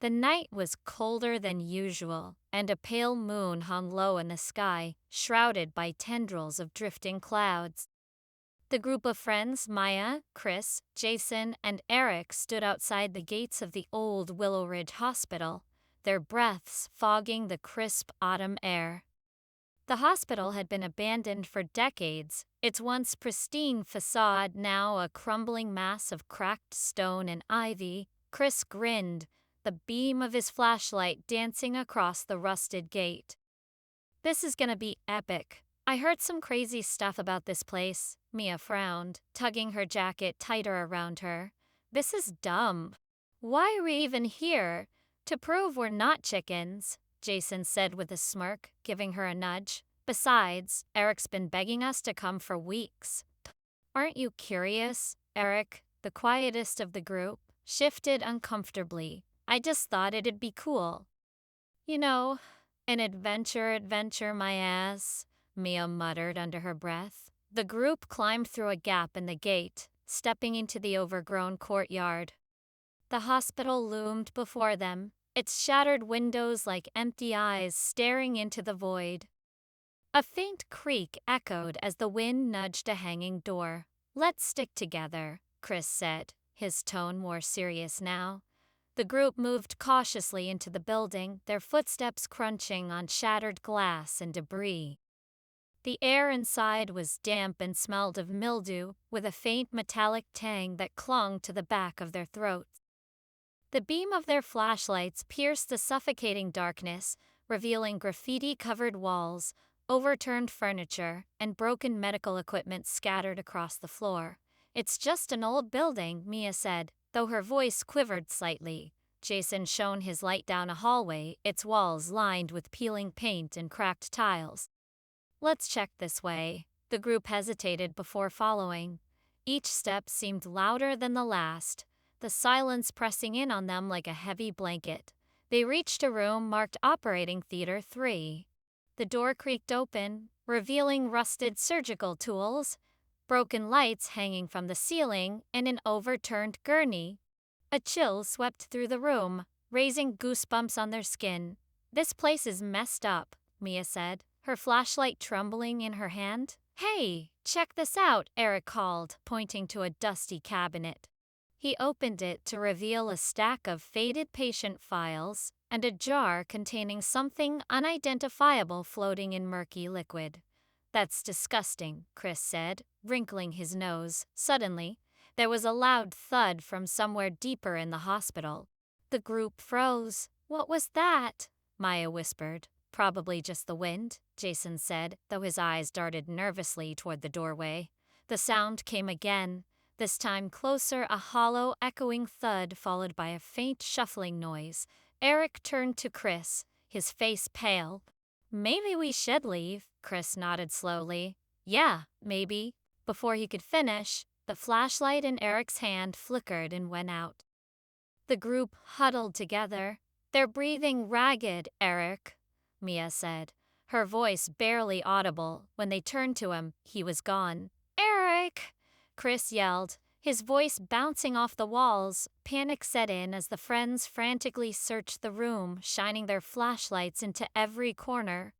The night was colder than usual, and a pale moon hung low in the sky, shrouded by tendrils of drifting clouds. The group of friends, Maya, Chris, Jason, and Eric, stood outside the gates of the old Willow Ridge Hospital, their breaths fogging the crisp autumn air. The hospital had been abandoned for decades, its once pristine facade now a crumbling mass of cracked stone and ivy. Chris grinned, the beam of his flashlight dancing across the rusted gate. "This is gonna be epic. I heard some crazy stuff about this place," Mia frowned, tugging her jacket tighter around her. "This is dumb. Why are we even here? To prove we're not chickens," Jason said with a smirk, giving her a nudge. "Besides, Eric's been begging us to come for weeks." "Aren't you curious?" Eric, the quietest of the group, shifted uncomfortably. "I just thought it'd be cool. You know, an adventure, my ass," Mia muttered under her breath. The group climbed through a gap in the gate, stepping into the overgrown courtyard. The hospital loomed before them, its shattered windows like empty eyes staring into the void. A faint creak echoed as the wind nudged a hanging door. "Let's stick together," Chris said, his tone more serious now. The group moved cautiously into the building, their footsteps crunching on shattered glass and debris. The air inside was damp and smelled of mildew, with a faint metallic tang that clung to the back of their throats. The beam of their flashlights pierced the suffocating darkness, revealing graffiti-covered walls, overturned furniture, and broken medical equipment scattered across the floor. "It's just an old building," Mia said, though her voice quivered slightly. Jason shone his light down a hallway, its walls lined with peeling paint and cracked tiles. "Let's check this way." The group hesitated before following. Each step seemed louder than the last, the silence pressing in on them like a heavy blanket. They reached a room marked Operating Theater 3. The door creaked open, revealing rusted surgical tools, broken lights hanging from the ceiling, and an overturned gurney. A chill swept through the room, raising goosebumps on their skin. "This place is messed up," Mia said, her flashlight trembling in her hand. "Hey, check this out," Eric called, pointing to a dusty cabinet. He opened it to reveal a stack of faded patient files and a jar containing something unidentifiable floating in murky liquid. "That's disgusting," Chris said, wrinkling his nose. Suddenly, there was a loud thud from somewhere deeper in the hospital. The group froze. "What was that?" Maya whispered. "Probably just the wind," Jason said, though his eyes darted nervously toward the doorway. The sound came again, this time closer, a hollow, echoing thud followed by a faint shuffling noise. Eric turned to Chris, his face pale. "Maybe we should leave," Chris nodded slowly. "Yeah, maybe." Before he could finish, the flashlight in Eric's hand flickered and went out. The group huddled together, their breathing ragged. "Eric," Mia said, her voice barely audible. When they turned to him, he was gone. "Eric!" Chris yelled, his voice bouncing off the walls. Panic set in as the friends frantically searched the room, shining their flashlights into every corner.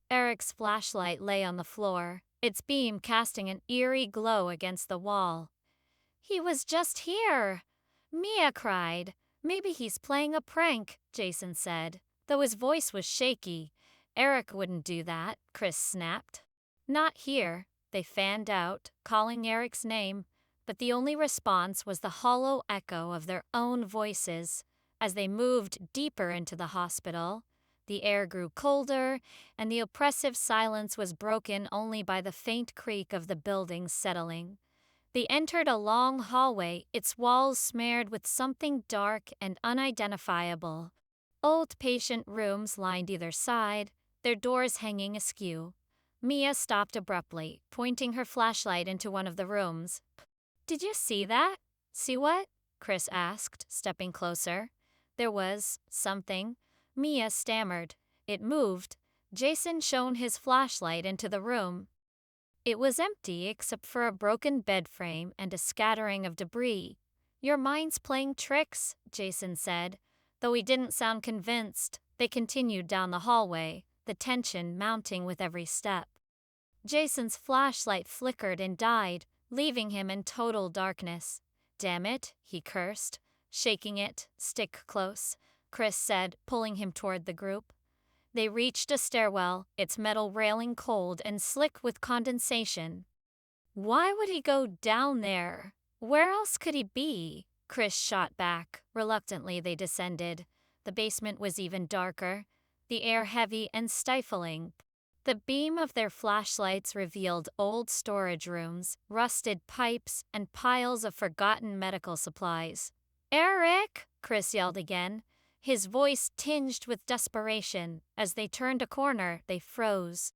Eric's flashlight lay on the floor, its beam casting an eerie glow against the wall. "He was just here!" Mia cried. "Maybe he's playing a prank," Jason said, though his voice was shaky. "Eric wouldn't do that," Chris snapped. "Not here." They fanned out, calling Eric's name, but the only response was the hollow echo of their own voices. As they moved deeper into the hospital, the air grew colder, and the oppressive silence was broken only by the faint creak of the building settling. They entered a long hallway, its walls smeared with something dark and unidentifiable. Old patient rooms lined either side, their doors hanging askew. Mia stopped abruptly, pointing her flashlight into one of the rooms. "Did you see that?" "See what?" Chris asked, stepping closer. There was something. Mia stammered. "It moved." Jason shone his flashlight into the room. It was empty except for a broken bed frame and a scattering of debris. "Your mind's playing tricks," Jason said, Though he didn't sound convinced, they continued down the hallway, the tension mounting with every step. Jason's flashlight flickered and died, leaving him in total darkness. "Damn it," he cursed. "Shaking it, stick close," Chris said, pulling him toward the group. They reached a stairwell, its metal railing cold and slick with condensation. "Why would he go down there? Where else could he be?" Chris shot back. Reluctantly, they descended. The basement was even darker, the air heavy and stifling. The beam of their flashlights revealed old storage rooms, rusted pipes, and piles of forgotten medical supplies. "Eric!" Chris yelled again, his voice tinged with desperation. As they turned a corner, they froze.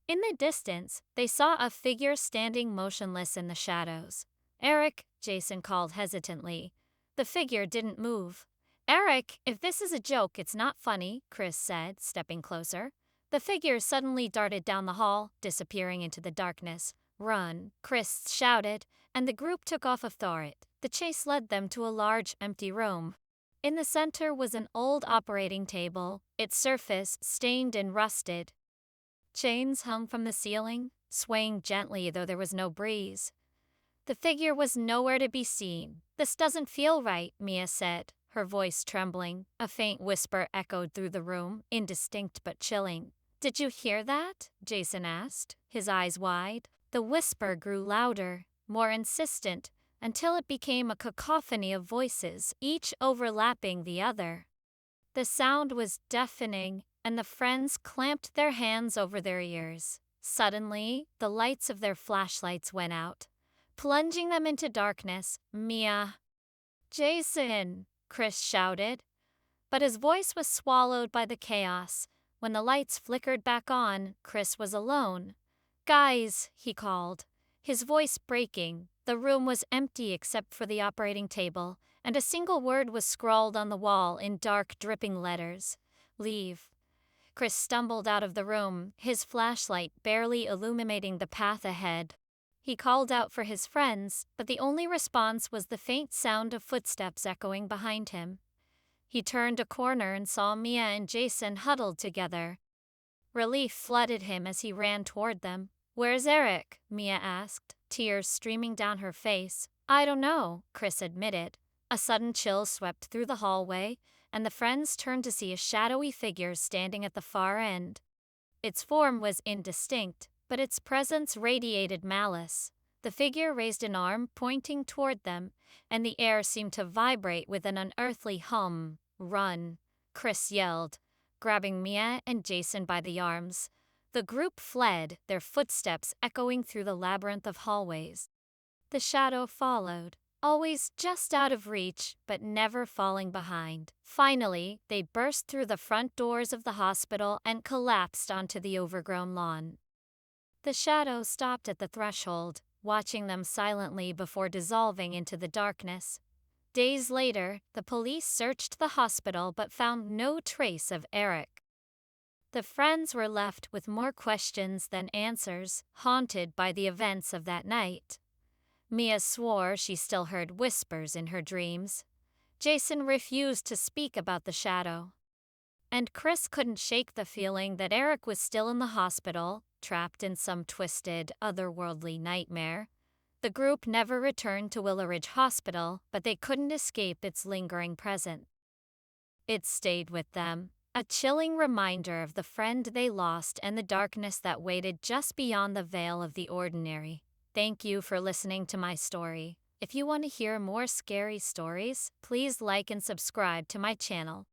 In the distance, they saw a figure standing motionless in the shadows. "Eric," Jason called hesitantly. The figure didn't move. "Eric, if this is a joke, it's not funny," Chris said, stepping closer. The figure suddenly darted down the hall, disappearing into the darkness. "Run," Chris shouted, and the group took off after it. The chase led them to a large, empty room. In the center was an old operating table, its surface stained and rusted. Chains hung from the ceiling, swaying gently though there was no breeze. The figure was nowhere to be seen. "This doesn't feel right," Mia said, her voice trembling. A faint whisper echoed through the room, indistinct but chilling. "Did you hear that?" Jason asked, his eyes wide. The whisper grew louder, more insistent, until it became a cacophony of voices, each overlapping the other. The sound was deafening, and the friends clamped their hands over their ears. Suddenly, the lights of their flashlights went out, plunging them into darkness. "Mia!" "Jason!" Chris shouted. But his voice was swallowed by the chaos. When the lights flickered back on, Chris was alone. "Guys," he called, his voice breaking. The room was empty except for the operating table, and a single word was scrawled on the wall in dark, dripping letters. "Leave." Chris stumbled out of the room, his flashlight barely illuminating the path ahead. He called out for his friends, but the only response was the faint sound of footsteps echoing behind him. He turned a corner and saw Mia and Jason huddled together. Relief flooded him as he ran toward them. "Where's Eric?" Mia asked, tears streaming down her face. "I don't know," Chris admitted. A sudden chill swept through the hallway, and the friends turned to see a shadowy figure standing at the far end. Its form was indistinct, but its presence radiated malice. The figure raised an arm, pointing toward them, and the air seemed to vibrate with an unearthly hum. "Run!" Chris yelled, grabbing Mia and Jason by the arms. The group fled, their footsteps echoing through the labyrinth of hallways. The shadow followed, always just out of reach, but never falling behind. Finally, they burst through the front doors of the hospital and collapsed onto the overgrown lawn. The shadow stopped at the threshold, watching them silently before dissolving into the darkness. Days later, the police searched the hospital but found no trace of Eric. The friends were left with more questions than answers, haunted by the events of that night. Mia swore she still heard whispers in her dreams. Jason refused to speak about the shadow. And Chris couldn't shake the feeling that Eric was still in the hospital, trapped in some twisted, otherworldly nightmare. The group never returned to Willow Ridge Hospital, but they couldn't escape its lingering presence. It stayed with them, a chilling reminder of the friend they lost and the darkness that waited just beyond the veil of the ordinary. Thank you for listening to my story. If you want to hear more scary stories, please like and subscribe to my channel.